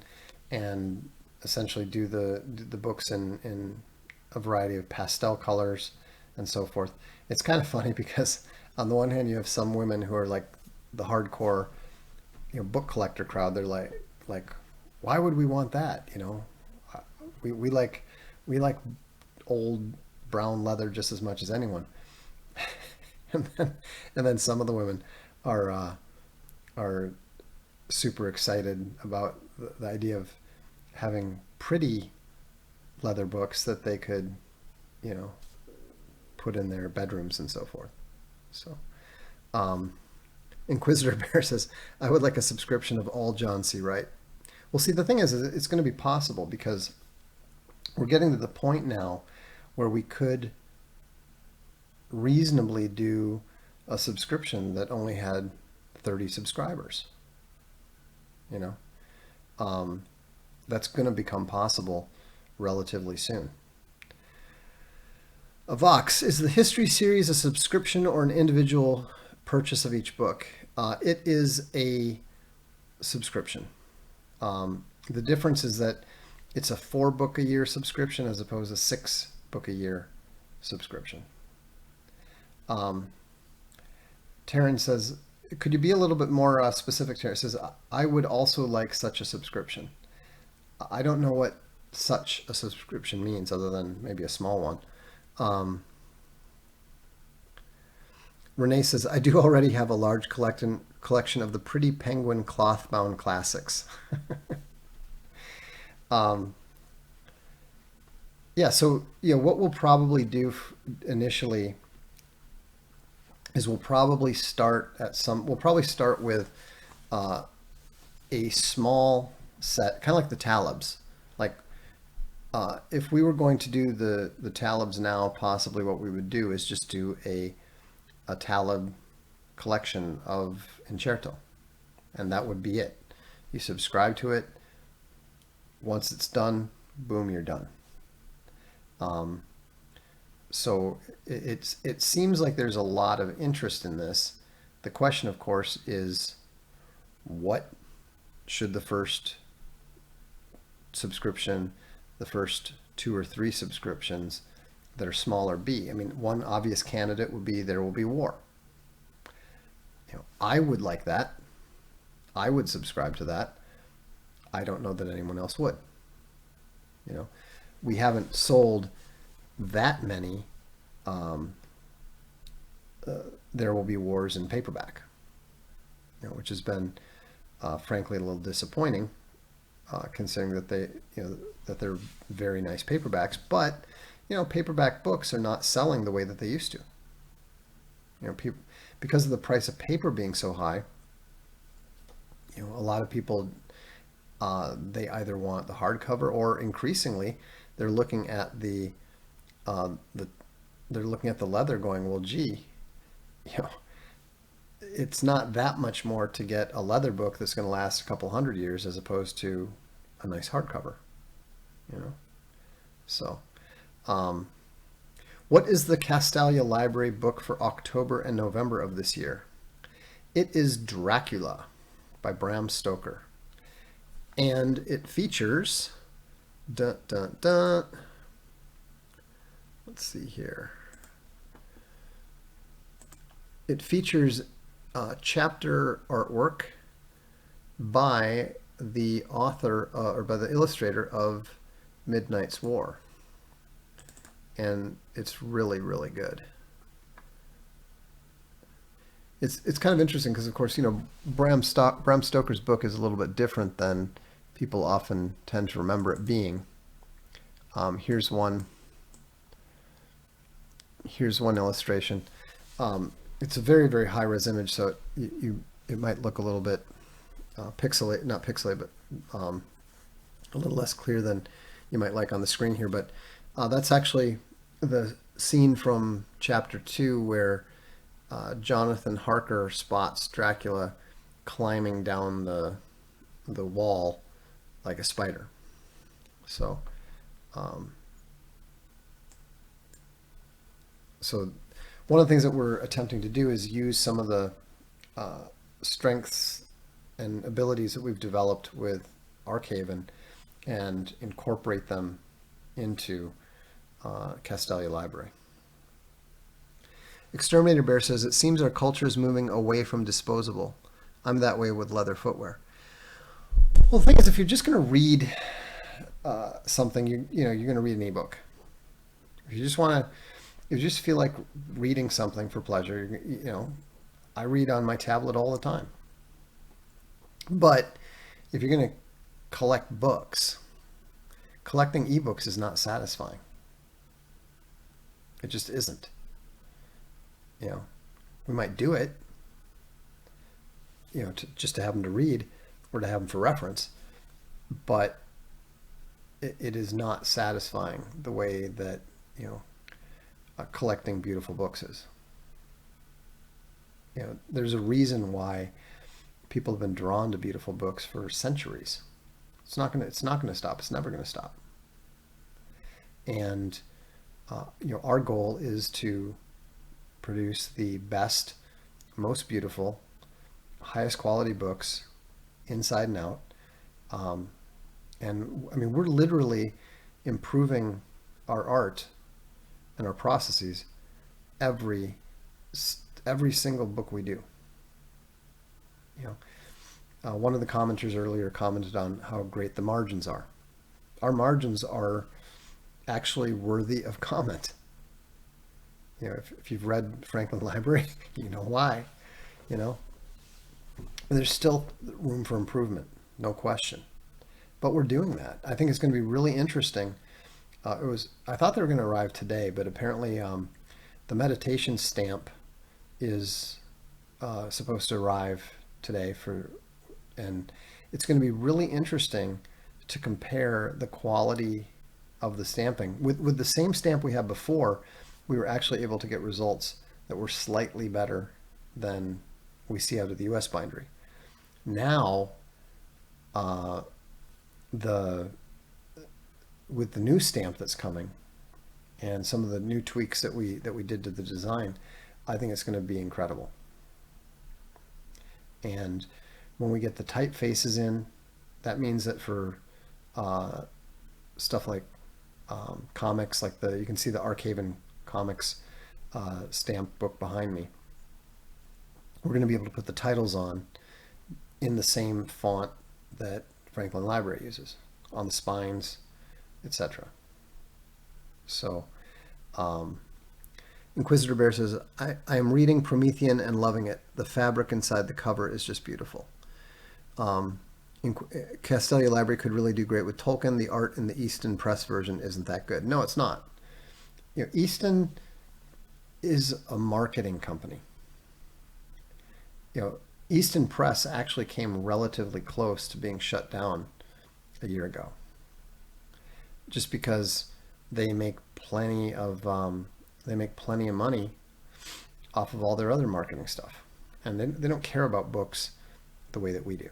and essentially do the books in a variety of pastel colors and so forth. It's kind of funny because on the one hand you have some women who are like the hardcore book collector crowd. They're like why would we want that? We like old brown leather just as much as anyone. and then some of the women are super excited about the idea of having pretty leather books that they could put in their bedrooms and so forth. So Inquisitor Bear says, I would like a subscription of all John C. Wright. Well, see, the thing is it's going to be possible because we're getting to the point now where we could reasonably do a subscription that only had 30 subscribers. That's going to become possible relatively soon. A Vox, is the history series a subscription or an individual purchase of each book? It is a subscription. The difference is that it's a 4-book-a-year subscription as opposed to 6-book-a-year subscription. Taryn says, Could you be a little bit more specific here? It says, I would also like such a subscription. I don't know what such a subscription means other than maybe a small one. Renee says, I do already have a large collection of the Pretty Penguin cloth-bound classics. Yeah, so what we'll probably do initially is we'll probably start with a small set, kind of like the Talibs. Like if we were going to do the Talibs now, possibly what we would do is just do a Talib collection of Incerto, and that would be it. You subscribe to it. Once it's done, boom, you're done. So it seems like there's a lot of interest in this. The question, of course, is what should the first subscription, the first 2 or 3 subscriptions that are smaller be? I mean, one obvious candidate would be There Will Be War. I would like that. I would subscribe to that. I don't know that anyone else would. We haven't sold that many There Will Be Wars in paperback, which has been frankly a little disappointing, considering that they're very nice paperbacks. But paperback books are not selling the way that they used to. Because of the price of paper being so high, a lot of people they either want the hardcover, or increasingly they're looking at the leather, going, well, gee, it's not that much more to get a leather book that's going to last a couple hundred years as opposed to a nice hardcover. So what is the Castalia Library book for October and November of this year? It is Dracula by Bram Stoker. And it features, let's see here. It features chapter artwork by the author or by the illustrator of Midnight's War. And it's really, really good. It's kind of interesting because, of course, Bram Stoker's book is a little bit different than people often tend to remember it being. Here's one illustration. It's a very, very high-res image, so it might look a little bit not pixelated, but a little less clear than you might like on the screen here. But that's actually the scene from chapter 2 where Jonathan Harker spots Dracula climbing down the wall like a spider. So one of the things that we're attempting to do is use some of the strengths and abilities that we've developed with Archaven and incorporate them into Castalia Library. Exterminator Bear says, it seems our culture is moving away from disposable. I'm that way with leather footwear. Well, the thing is, if you're just going to read something, you're going to read an ebook. If you just feel like reading something for pleasure, I read on my tablet all the time. But if you're going to collect books, collecting ebooks is not satisfying. It just isn't. We might do it, just to have them to read or to have them for reference, but it is not satisfying the way that, collecting beautiful books is. There's a reason why people have been drawn to beautiful books for centuries. It's not going to stop. It's never going to stop. And, our goal is to produce the best, most beautiful, highest quality books inside and out. And I mean, we're literally improving our art and our processes every single book we do. You know, one of the commenters earlier commented on how great the margins are. Our margins are actually worthy of comment. You know, if you've read Franklin Library, you know why. You know, and there's still room for improvement, no question. But we're doing that. I think it's going to be really interesting. I thought they were going to arrive today, but apparently the meditation stamp is supposed to arrive today and it's going to be really interesting to compare the quality of the stamping with the same stamp we had before. We were actually able to get results that were slightly better than we see out of the U.S. bindery. Now, the with the new stamp that's coming and some of the new tweaks that we did to the design, I think it's going to be incredible. And when we get the typefaces in, that means that for stuff like comics, like you can see the Archaven Comics stamp book behind me, we're going to be able to put the titles on in the same font that Franklin Library uses on the spines, etc. So, Inquisitor Bear says, I am reading Promethean and loving it. The fabric inside the cover is just beautiful. Castelia Library could really do great with Tolkien. The art in the Easton Press version isn't that good. No, it's not. You know, Easton is a marketing company. You know, Easton Press actually came relatively close to being shut down a year ago, just because they make plenty of money off of all their other marketing stuff, and they don't care about books the way that we do.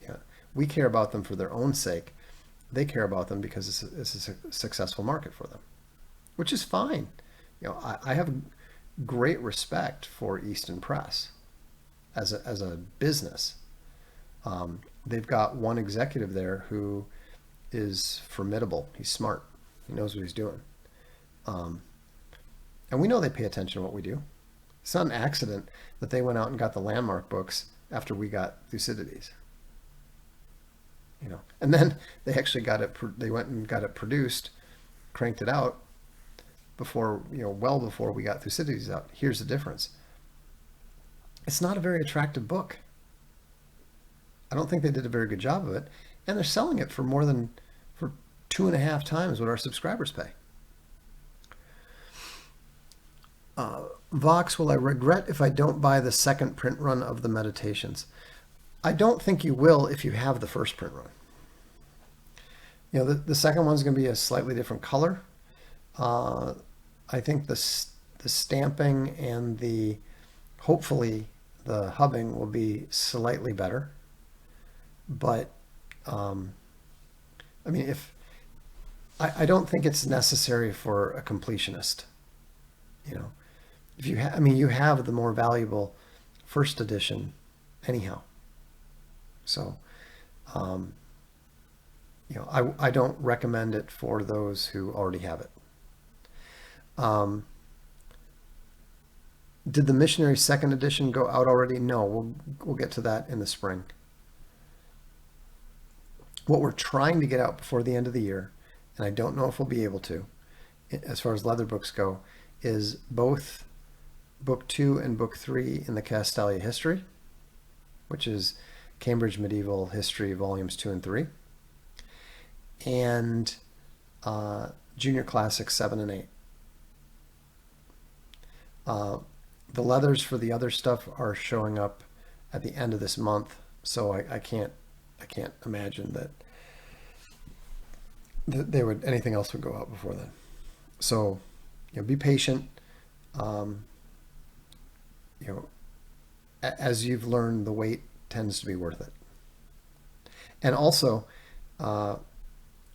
Yeah, we care about them for their own sake. They care about them because it's a successful market for them, which is fine. You know, I have great respect for Easton Press as a business. They've got one executive there who is formidable. He's smart. He knows what he's doing. And we know they pay attention to what we do. It's not an accident that they went out and got the Landmark books after we got Thucydides. You know, and then they actually got it. They went and got it produced, cranked it out before, you know, well before we got Thucydides out. Here's the difference. It's not a very attractive book. I don't think they did a very good job of it, and they're selling it for more than for 2.5 times what our subscribers pay. Vox, will I regret if I don't buy the second print run of the Meditations? I don't think you will if you have the first print run. You know, the second one's going to be a slightly different color. I think the stamping and hopefully the hubbing will be slightly better. But I mean, I don't think it's necessary for a completionist. You know, if you you have the more valuable first edition anyhow. So, you know, I don't recommend it for those who already have it. Did the Missionary second edition go out already? No, we'll get to that in the spring. What we're trying to get out before the end of the year, and I don't know if we'll be able to, as far as leather books go, is both Book 2 and Book 3 in the Castalia History, which is Cambridge Medieval History Volumes 2 and 3, and Junior Classics 7 and 8. The leathers for the other stuff are showing up at the end of this month, so I can't imagine that anything else would go out before then. So, you know, be patient. You know, as you've learned, the wait tends to be worth it. And also, no,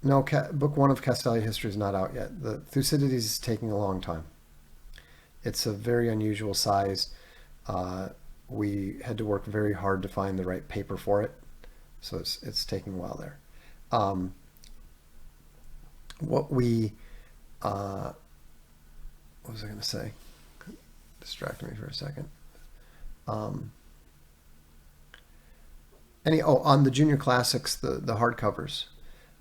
Book 1 of Castalia History is not out yet. The Thucydides is taking a long time. It's a very unusual size. We had to work very hard to find the right paper for it, so it's taking a while there. What was I going to say? Distracted me for a second. On the Junior Classics, the hardcovers.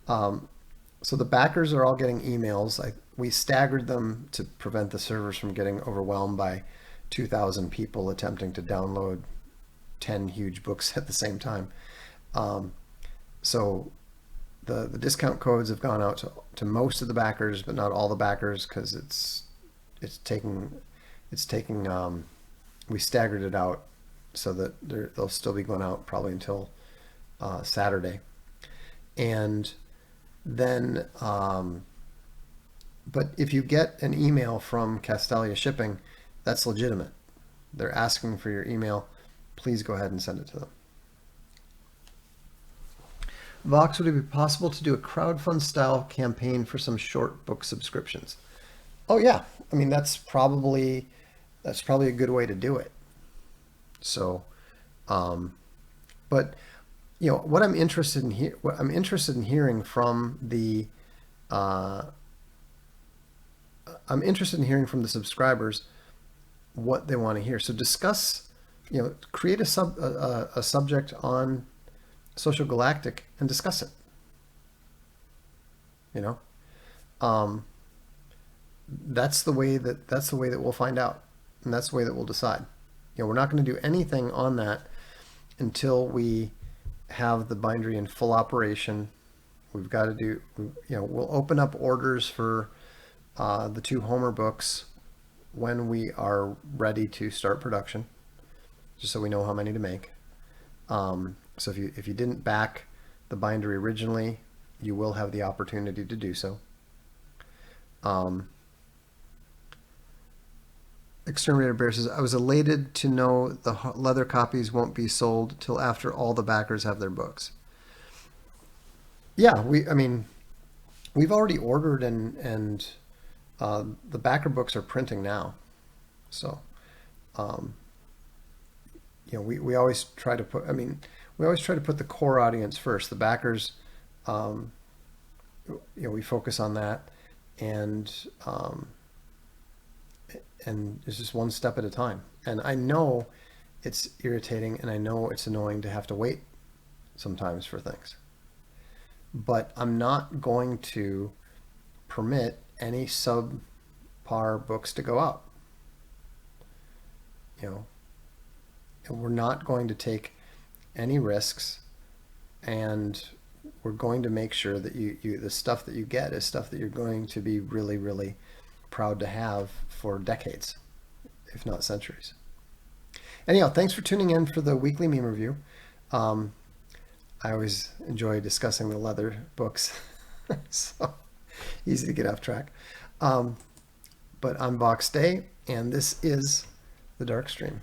So the backers are all getting emails. We staggered them to prevent the servers from getting overwhelmed by 2,000 people attempting to download 10 huge books at the same time. So the discount codes have gone out to most of the backers, but not all the backers, because it's taking we staggered it out so that they'll still be going out probably until Saturday. And then but if you get an email from Castalia Shipping, that's legitimate. They're asking for your email. Please go ahead and send it to them. Vox, would it be possible to do a crowdfund style campaign for some short book subscriptions? Oh yeah, I mean that's probably a good way to do it. So, but what I'm interested in hearing from the subscribers what they want to hear. So discuss, create a subject on Social Galactic and discuss it. That's the way that we'll find out, and that's the way that we'll decide. We're not going to do anything on that until we have the bindery in full operation. We've got to do, we'll open up orders for the 2 Homer books when we are ready to start production, just so we know how many to make. So if you didn't back the bindery originally, you will have the opportunity to do so. Exterminator Bear says, I was elated to know the leather copies won't be sold till after all the backers have their books. Yeah, we've already ordered, and the backer books are printing now. So, we always try to put, the core audience first. The backers, we focus on that, and it's just one step at a time. And I know it's irritating, and I know it's annoying to have to wait sometimes for things. But I'm not going to permit any subpar books to go out. And we're not going to take any risks, and we're going to make sure that the stuff that you get is stuff that you're going to be really, really proud to have for decades, if not centuries. Anyhow, thanks for tuning in for the weekly meme review. I always enjoy discussing the leather books, so easy to get off track. But I'm Vox Day, and this is the Darkstream.